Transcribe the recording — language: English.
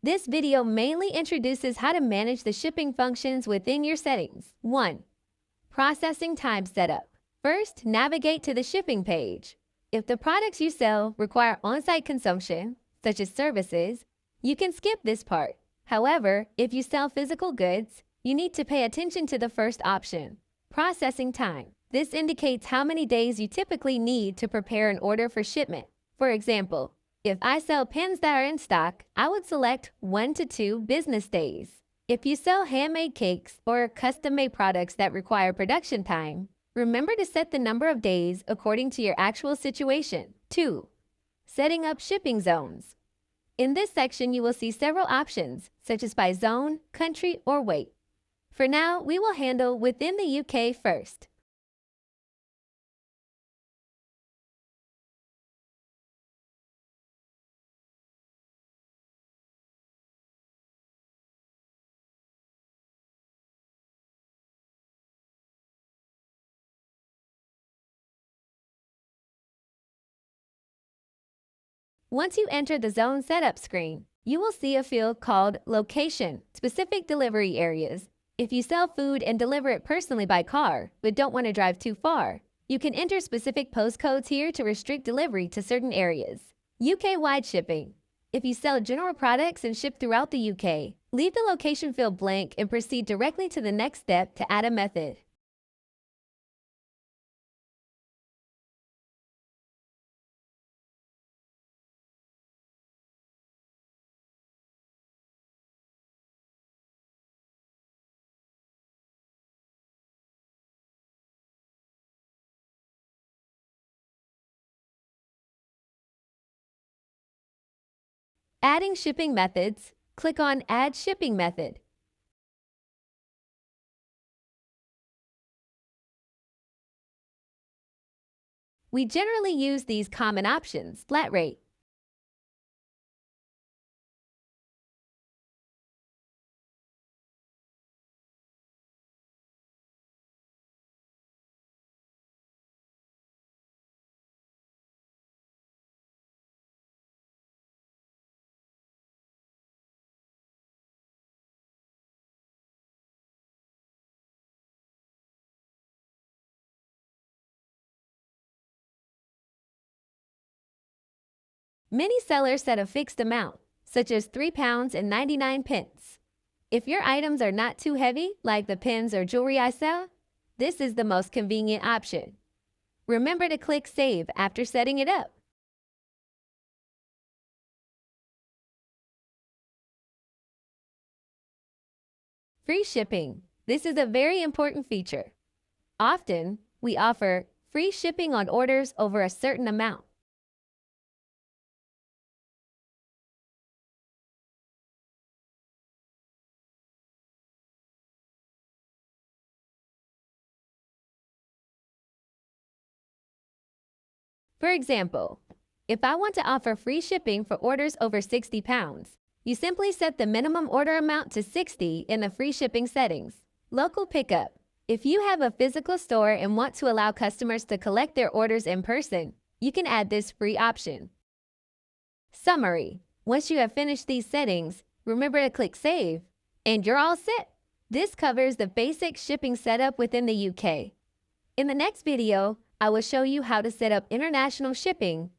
This video mainly introduces how to manage the shipping functions within your settings. 1. Processing time setup. First, navigate to the shipping page. If the products you sell require on-site consumption, such as services, you can skip this part. However, if you sell physical goods, you need to pay attention to the first option, processing time. This indicates how many days you typically need to prepare an order for shipment. For example, if I sell pens that are in stock, I would select 1 to 2 business days. If you sell handmade cakes or custom-made products that require production time, remember to set the number of days according to your actual situation. 2. Setting up shipping zones. In this section, you will see several options, such as by zone, country, or weight. For now, we will handle within the UK first. Once you enter the zone setup screen, you will see a field called Location, Specific Delivery Areas. If you sell food and deliver it personally by car, but don't want to drive too far, you can enter specific postcodes here to restrict delivery to certain areas. UK-wide shipping. If you sell general products and ship throughout the UK, leave the location field blank and proceed directly to the next step to add a method. Adding shipping methods, click on Add Shipping Method. We generally use these common options: flat rate, Many sellers set a fixed amount, such as £3.99. If your items are not too heavy, like the pens or jewelry I sell, this is the most convenient option. Remember to click Save after setting it up. Free shipping. This is a very important feature. Often, we offer free shipping on orders over a certain amount. For example, if I want to offer free shipping for orders over £60, you simply set the minimum order amount to 60 in the free shipping settings. Local pickup. If you have a physical store and want to allow customers to collect their orders in person, you can add this free option. Summary. Once you have finished these settings, remember to click Save, and you're all set. This covers the basic shipping setup within the UK. In the next video, I will show you how to set up international shipping